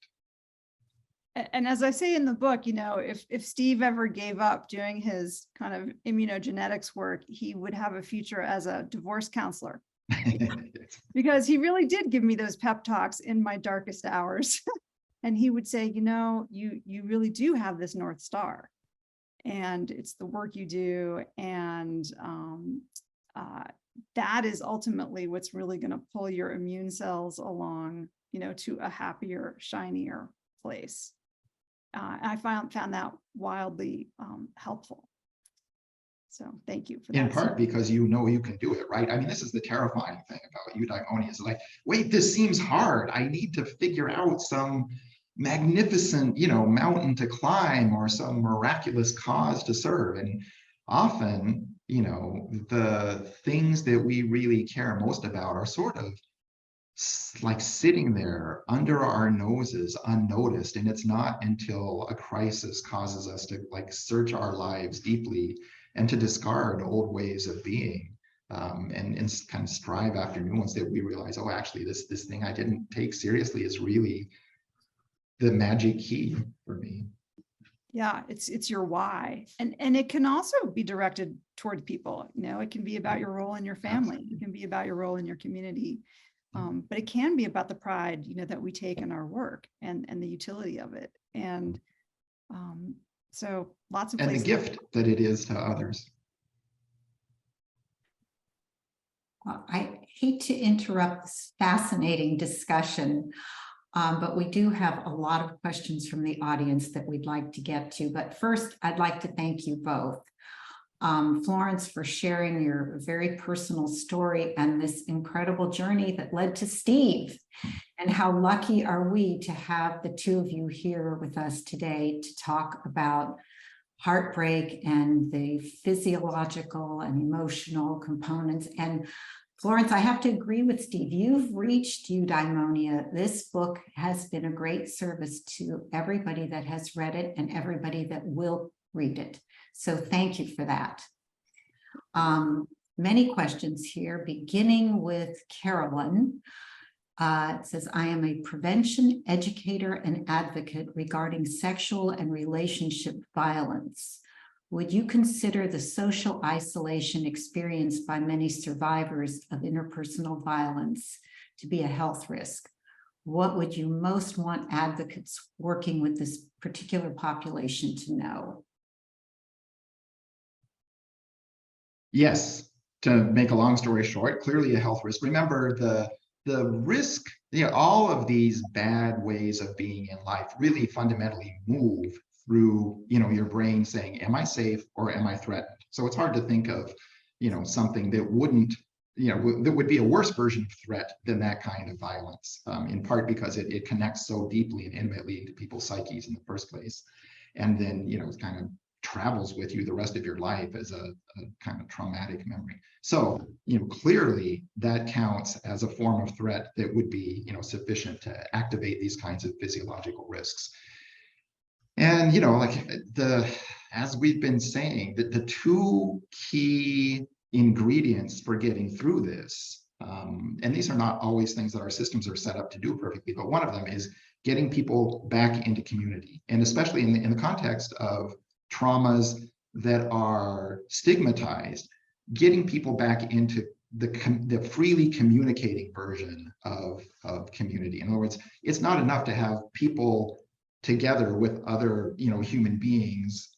And as I say in the book, if Steve ever gave up doing his kind of immunogenetics work, he would have a future as a divorce counselor. Because he really did give me those pep talks in my darkest hours. And he would say, you really do have this North Star, and it's the work you do. And that is ultimately what's really going to pull your immune cells along, to a happier, shinier place. I found that wildly helpful. So thank you for that. In part because you can do it, right? I mean, this is the terrifying thing about eudaimonia is like, wait, this seems hard. I need to figure out some magnificent, mountain to climb or some miraculous cause to serve. And often, the things that we really care most about are sort of like sitting there under our noses unnoticed. And it's not until a crisis causes us to like search our lives deeply and to discard old ways of being and kind of strive after new ones that we realize, oh, actually, this thing I didn't take seriously is really the magic key for me. Yeah, it's your why. And it can also be directed toward people. It can be about your role in your family. It can be about your role in your community. But it can be about the pride, that we take in our work and the utility of it. And so lots of places. And the gift that it is to others. Well, I hate to interrupt this fascinating discussion, but we do have a lot of questions from the audience that we'd like to get to. But first, I'd like to thank you both. Florence, for sharing your very personal story and this incredible journey that led to Steve. And how lucky are we to have the two of you here with us today to talk about heartbreak and the physiological and emotional components. And Florence, I have to agree with Steve. You've reached eudaimonia. This book has been a great service to everybody that has read it and everybody that will read it. So thank you for that. Many questions here, beginning with Carolyn. It says, I am a prevention educator and advocate regarding sexual and relationship violence. Would you consider the social isolation experienced by many survivors of interpersonal violence to be a health risk? What would you most want advocates working with this particular population to know? Yes, to make a long story short, clearly a health risk. Remember, the the risk, all of these bad ways of being in life really fundamentally move through, your brain saying, am I safe or am I threatened? So it's hard to think of, something that wouldn't, that would be a worse version of threat than that kind of violence, in part because it connects so deeply and intimately into people's psyches in the first place. And then, it kind of travels with you the rest of your life as a kind of traumatic memory. So, clearly that counts as a form of threat that would be, sufficient to activate these kinds of physiological risks. And, as we've been saying, the two key ingredients for getting through this, and these are not always things that our systems are set up to do perfectly, but one of them is getting people back into community. And especially in the context of traumas that are stigmatized, getting people back into the freely communicating version of community. In other words, it's not enough to have people together with other, human beings,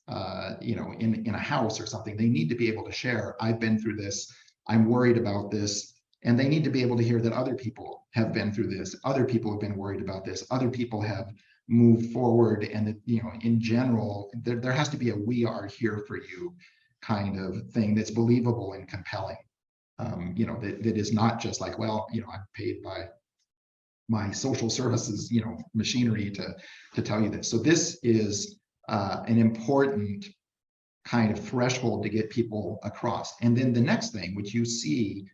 in a house or something. They need to be able to share, I've been through this, I'm worried about this. And they need to be able to hear that other people have been through this, other people have been worried about this, other people have moved forward, and that, in general, there has to be a "we are here for you" kind of thing that's believable and compelling. That is not just like, well, I'm paid by my social services, machinery to tell you this. So this is an important kind of threshold to get people across. And then the next thing, which you see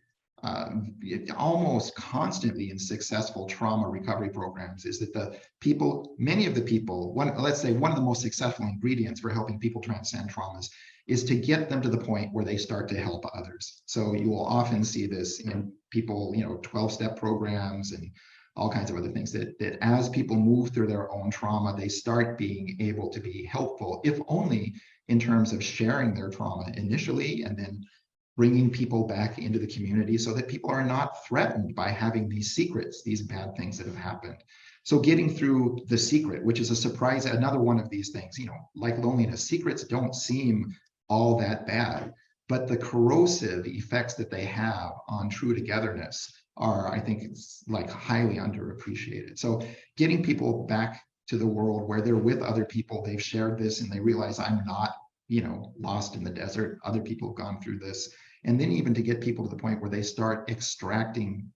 almost constantly in successful trauma recovery programs, is that many of the people, let's say one of the most successful ingredients for helping people transcend traumas is to get them to the point where they start to help others. So you will often see this in people, 12-step programs and all kinds of other things, that as people move through their own trauma, they start being able to be helpful, if only in terms of sharing their trauma initially, and then bringing people back into the community so that people are not threatened by having these secrets, these bad things that have happened. So getting through the secret, which is a surprise, another one of these things, like loneliness, secrets don't seem all that bad, but the corrosive effects that they have on true togetherness are, I think, it's like highly underappreciated. So getting people back to the world where they're with other people, they've shared this and they realize I'm not, lost in the desert, other people have gone through this. And then even to get people to the point where they start extracting,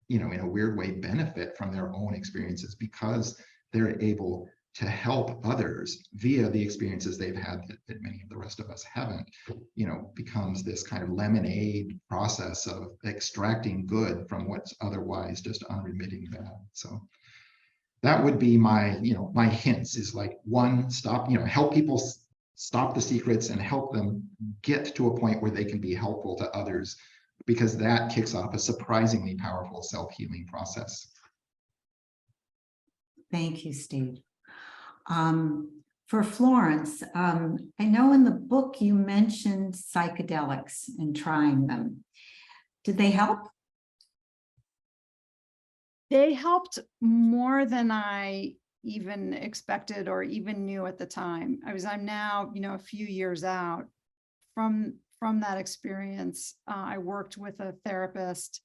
in a weird way, benefit from their own experiences because they're able to help others via the experiences they've had that many of the rest of us haven't, becomes this kind of lemonade process of extracting good from what's otherwise just unremitting bad. So that would be my, my hints is like, one, stop, help people stop the secrets and help them get to a point where they can be helpful to others, because that kicks off a surprisingly powerful self-healing process. Thank you, Steve. For Florence, I know in the book you mentioned psychedelics and trying them. Did they help? They helped more than I even expected or even knew at the time. I'm now, a few years out from that experience. I worked with a therapist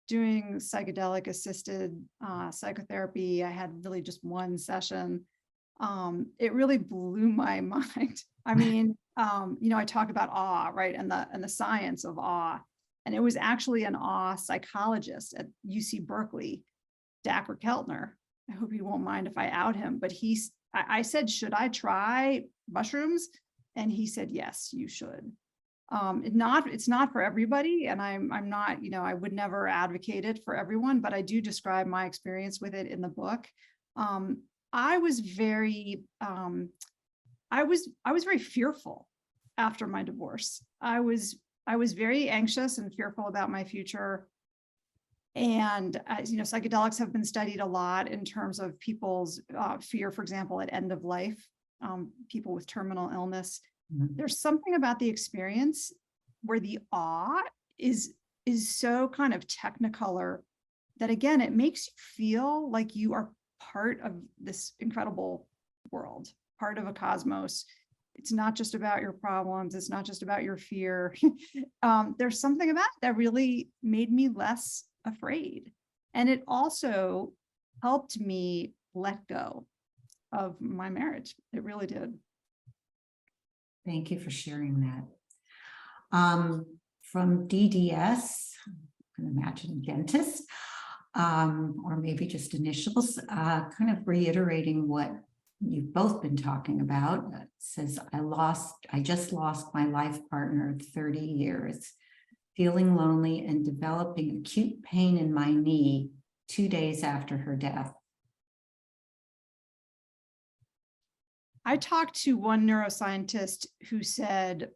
doing psychedelic assisted psychotherapy. I had really just one session. It really blew my mind. I talk about awe, right? And the science of awe. And it was actually an awe psychologist at UC Berkeley, Dacher Keltner. I hope he won't mind if I out him, but I said, should I try mushrooms? And he said, yes, you should. It's not for everybody. And I'm not, I would never advocate it for everyone, but I do describe my experience with it in the book. I was very fearful after my divorce. I was very anxious and fearful about my future. And psychedelics have been studied a lot in terms of people's fear, for example, at end of life, people with terminal illness. Mm-hmm. There's something about the experience where the awe is so kind of technicolor that, again, it makes you feel like you are part of this incredible world, part of a cosmos. It's not just about your problems. It's not just about your fear. There's something about it that really made me less afraid. And it also helped me let go of my marriage. It really did. Thank you for sharing that. From DDS, I can imagine dentist, or maybe just initials, kind of reiterating what you've both been talking about. It says, I just lost my life partner of 30 years, feeling lonely and developing acute pain in my knee 2 days after her death. I talked to one neuroscientist who said,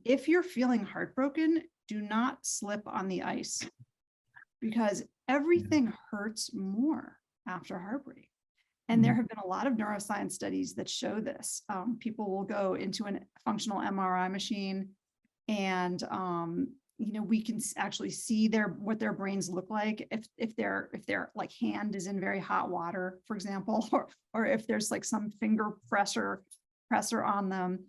if you're feeling heartbroken, do not slip on the ice, because everything hurts more after heartbreak. And there have been a lot of neuroscience studies that show this. People will go into a functional MRI machine, and we can actually see what their brains look like if their like hand is in very hot water, for example, or if there's like some finger pressure on them.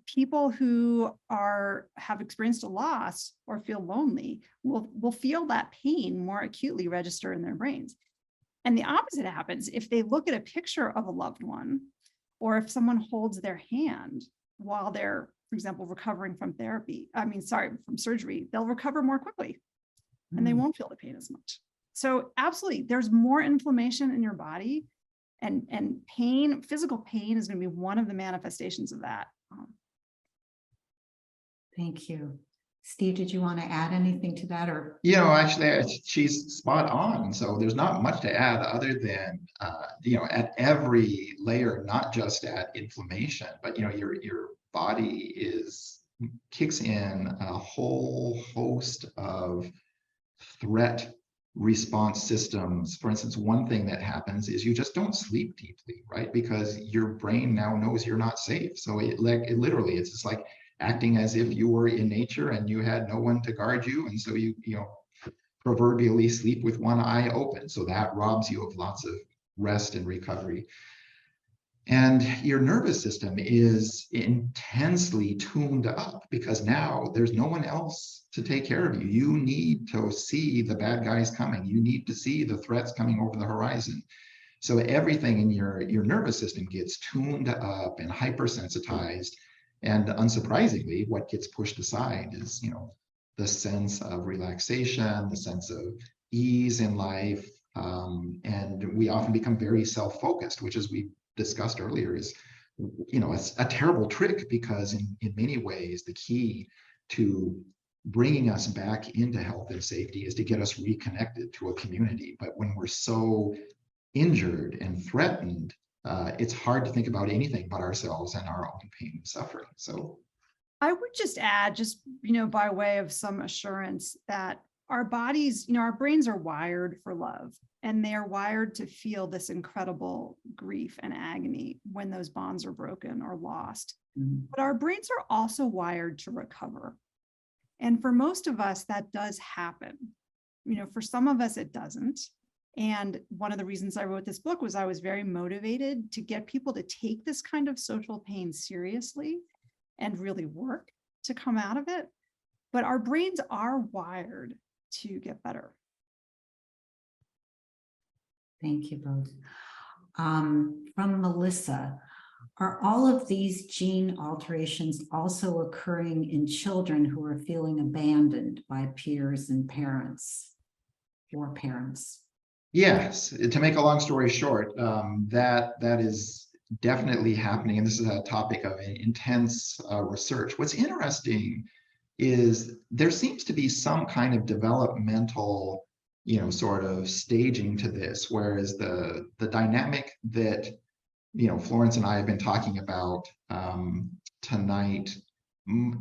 People who have experienced a loss or feel lonely will feel that pain more acutely register in their brains. And the opposite happens if they look at a picture of a loved one, or if someone holds their hand while they're, for example, recovering from from surgery, they'll recover more quickly and they won't feel the pain as much. So absolutely, there's more inflammation in your body, and pain, physical pain is going to be one of the manifestations of that. Thank you. Steve, did you want to add anything to that? Or Actually, she's spot on. So there's not much to add other than, at every layer, not just at inflammation, but, your body kicks in a whole host of threat response systems. For instance, one thing that happens is you just don't sleep deeply, right? Because your brain now knows you're not safe. So it literally, it's just like acting as if you were in nature and you had no one to guard you. And so you proverbially sleep with one eye open. So that robs you of lots of rest and recovery. And your nervous system is intensely tuned up because now there's no one else to take care of you. You need to see the bad guys coming. You need to see the threats coming over the horizon. So everything in your nervous system gets tuned up and hypersensitized. And unsurprisingly, what gets pushed aside is, the sense of relaxation, the sense of ease in life. And we often become very self-focused, which, as we discussed earlier, is, it's a terrible trick, because in many ways, the key to bringing us back into health and safety is to get us reconnected to a community. But when we're so injured and threatened, it's hard to think about anything but ourselves and our own pain and suffering. So I would just add, by way of some assurance, that our bodies, our brains are wired for love, and they are wired to feel this incredible grief and agony when those bonds are broken or lost. But our brains are also wired to recover. And for most of us, that does happen. For some of us, it doesn't. And one of the reasons I wrote this book was I was very motivated to get people to take this kind of social pain seriously and really work to come out of it. But our brains are wired to get better. thank you both. From Melissa, are all of these gene alterations also occurring in children who are feeling abandoned by peers and parents or parents? Yes, to make a long story short, that is definitely happening. And this is a topic of intense research. What's interesting is there seems to be some kind of developmental, sort of staging to this, whereas the dynamic that, Florence and I have been talking about tonight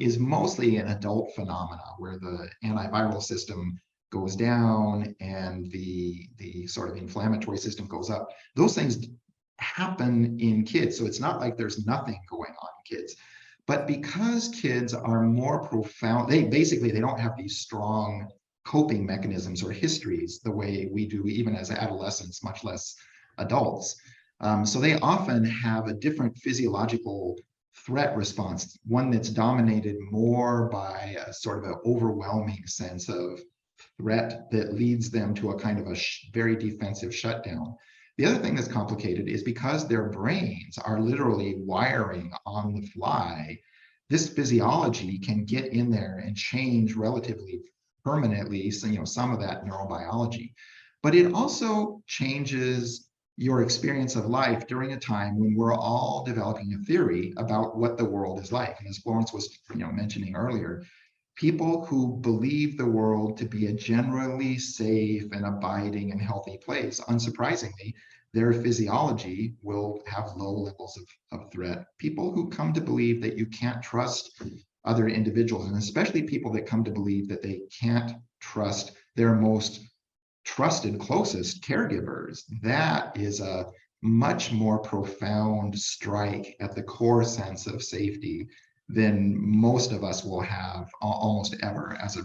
is mostly an adult phenomena, where the antiviral system goes down and the sort of inflammatory system goes up. Those things happen in kids. So it's not like there's nothing going on in kids. But because kids are more profound, they don't have these strong coping mechanisms or histories the way we do, even as adolescents, much less adults. So they often have a different physiological threat response, one that's dominated more by a sort of an overwhelming sense of threat that leads them to a kind of a very defensive shutdown. The other thing that's complicated is because their brains are literally wiring on the fly, this physiology can get in there and change relatively permanently, so, some of that neurobiology. But it also changes your experience of life during a time when we're all developing a theory about what the world is like. And as Florence was mentioning earlier, people who believe the world to be a generally safe and abiding and healthy place, unsurprisingly, their physiology will have low levels of threat. People who come to believe that you can't trust other individuals, and especially people that come to believe that they can't trust their most trusted, closest caregivers, that is a much more profound strike at the core sense of safety than most of us will have almost ever as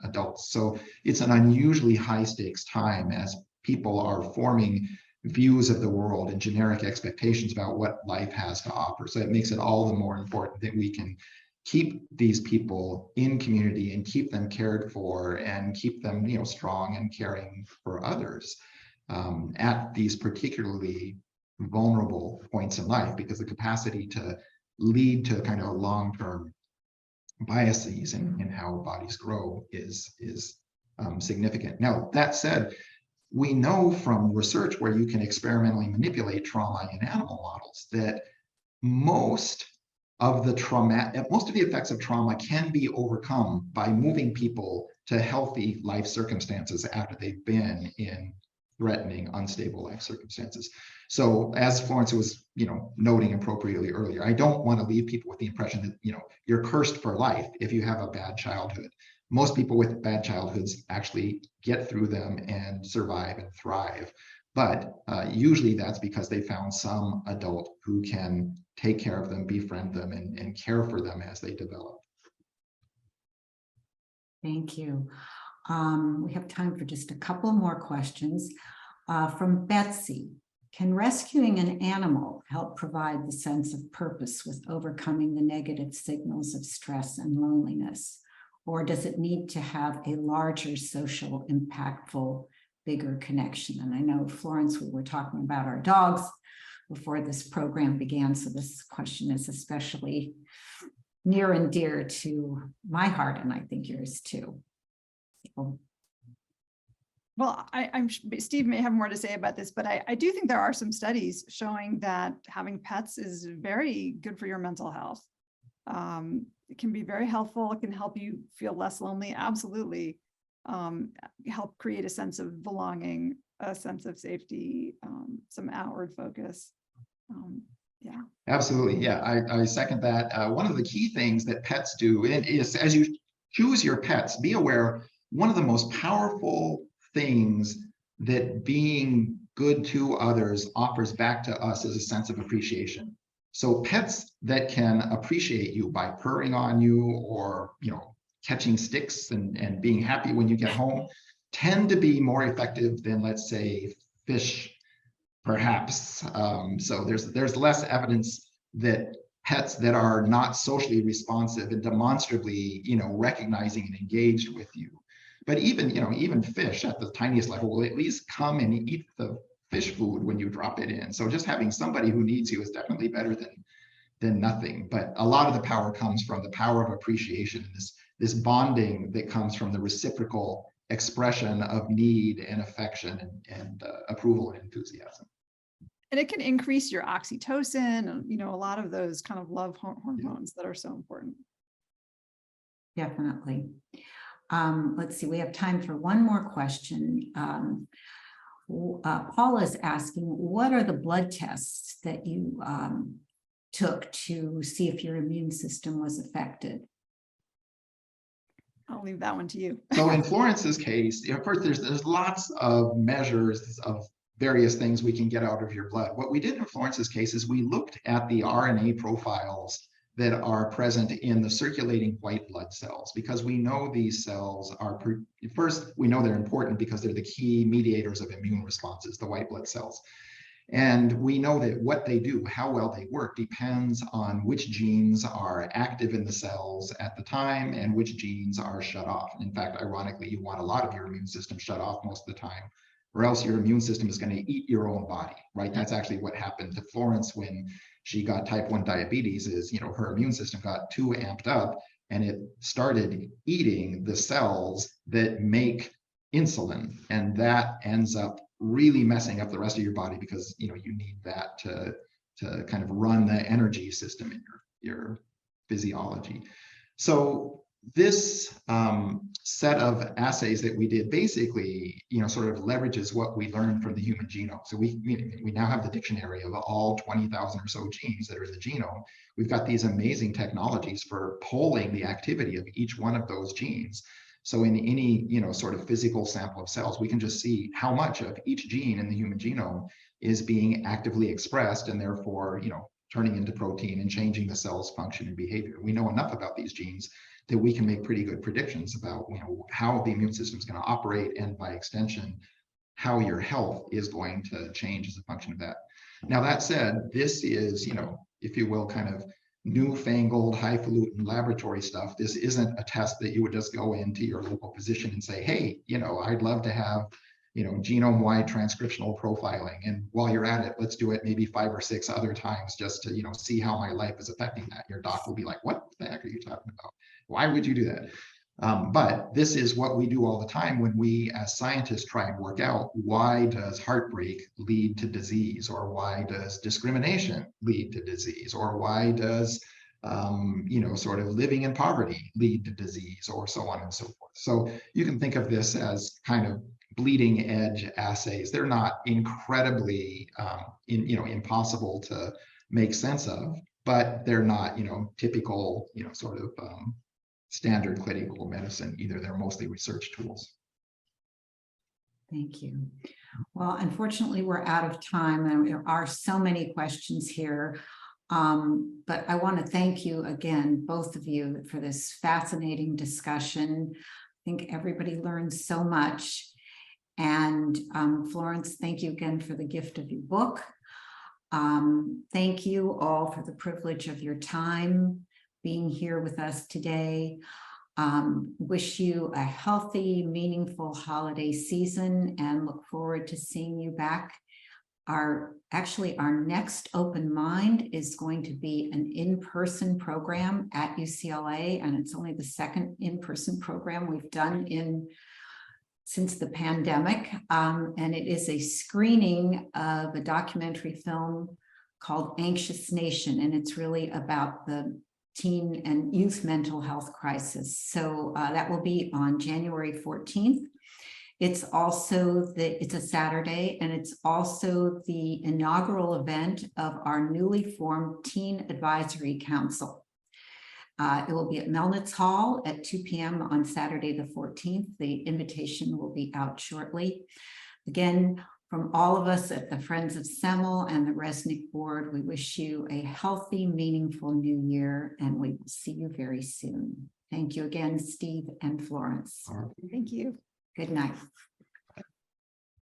adults. So it's an unusually high stakes time as people are forming views of the world and generic expectations about what life has to offer. So it makes it all the more important that we can keep these people in community and keep them cared for and keep them, strong and caring for others at these particularly vulnerable points in life, because the capacity to lead to kind of long-term biases in how bodies grow is significant. Now, that said, we know from research where you can experimentally manipulate trauma in animal models that most of the effects of trauma can be overcome by moving people to healthy life circumstances after they've been in threatening, unstable life circumstances. So as Florence was, noting appropriately earlier, I don't want to leave people with the impression that, you're cursed for life if you have a bad childhood. Most people with bad childhoods actually get through them and survive and thrive. But usually that's because they found some adult who can take care of them, befriend them, and care for them as they develop. Thank you. We have time for just a couple more questions. From Betsy, can rescuing an animal help provide the sense of purpose with overcoming the negative signals of stress and loneliness? Or does it need to have a larger social, impactful, bigger connection? And I know, Florence, we were talking about our dogs before this program began, so this question is especially near and dear to my heart, and I think yours too. So. Well, Steve may have more to say about this, but I do think there are some studies showing that having pets is very good for your mental health. It can be very helpful. It can help you feel less lonely. Absolutely. Help create a sense of belonging, a sense of safety, some outward focus. Yeah. Absolutely. Yeah, I second that. One of the key things that pets do is, as you choose your pets, be aware one of the most powerful things that being good to others offers back to us is a sense of appreciation. So pets that can appreciate you by purring on you or, catching sticks and being happy when you get home tend to be more effective than, let's say, fish, perhaps. So there's less evidence that pets that are not socially responsive and demonstrably, recognizing and engaged with you. But even fish at the tiniest level will at least come and eat the fish food when you drop it in. So just having somebody who needs you is definitely better than nothing. But a lot of the power comes from the power of appreciation, this bonding that comes from the reciprocal expression of need and affection and approval and enthusiasm. And it can increase your oxytocin, a lot of those kind of love hormones that are so important. Definitely. Let's see, we have time for one more question. Paul is asking, what are the blood tests that you took to see if your immune system was affected? I'll leave that one to you. So in Florence's case, of course, there's lots of measures of various things we can get out of your blood. What we did in Florence's case is we looked at the RNA profiles that are present in the circulating white blood cells, because we know these cells are, first, we know they're important because they're the key mediators of immune responses, the white blood cells. And we know that what they do, how well they work, depends on which genes are active in the cells at the time and which genes are shut off. And in fact, ironically, you want a lot of your immune system shut off most of the time, or else your immune system is going to eat your own body, right? That's actually what happened to Florence when she got type 1 diabetes. Is, her immune system got too amped up and it started eating the cells that make insulin, and that ends up really messing up the rest of your body, because you need that to kind of run the energy system in your physiology. So this set of assays that we did basically, sort of leverages what we learned from the human genome. So we now have the dictionary of all 20,000 or so genes that are in the genome. We've got these amazing technologies for polling the activity of each one of those genes. So in any, sort of physical sample of cells, we can just see how much of each gene in the human genome is being actively expressed, and therefore, turning into protein and changing the cell's function and behavior. We know enough about these genes that we can make pretty good predictions about, how the immune system is going to operate, and by extension, how your health is going to change as a function of that. Now, that said, this is, if you will, kind of newfangled, highfalutin laboratory stuff. This isn't a test that you would just go into your local physician and say, hey, I'd love to have, genome-wide transcriptional profiling. And while you're at it, let's do it maybe 5 or 6 other times just to, see how my life is affecting that. Your doc will be like, what the heck are you talking about? Why would you do that? But this is what we do all the time when we as scientists try and work out, why does heartbreak lead to disease, or why does discrimination lead to disease, or why does sort of living in poverty lead to disease, or so on and so forth. So you can think of this as kind of bleeding edge assays. They're not incredibly impossible to make sense of, but they're not typical sort of standard clinical medicine either. They're mostly research tools. Thank you. Well, unfortunately, we're out of time, and there are so many questions here. But I want to thank you again, both of you, for this fascinating discussion. I think everybody learned so much. And Florence, thank you again for the gift of your book. Thank you all for the privilege of your time being here with us today. Wish you a healthy, meaningful holiday season, and look forward to seeing you back. Our next Open Mind is going to be an in-person program at UCLA, and it's only the second in-person program we've done since the pandemic. And it is a screening of a documentary film called Anxious Nation, and it's really about the teen and youth mental health crisis. So that will be on January 14th. It's also it's a Saturday, and it's also the inaugural event of our newly formed Teen Advisory Council. It will be at Melnitz Hall at 2 p.m. on Saturday the 14th. The invitation will be out shortly. Again, from all of us at the Friends of Semmel and the Resnick Board, we wish you a healthy, meaningful new year, and we will see you very soon. Thank you again, Steve and Florence. Thank you. Good night.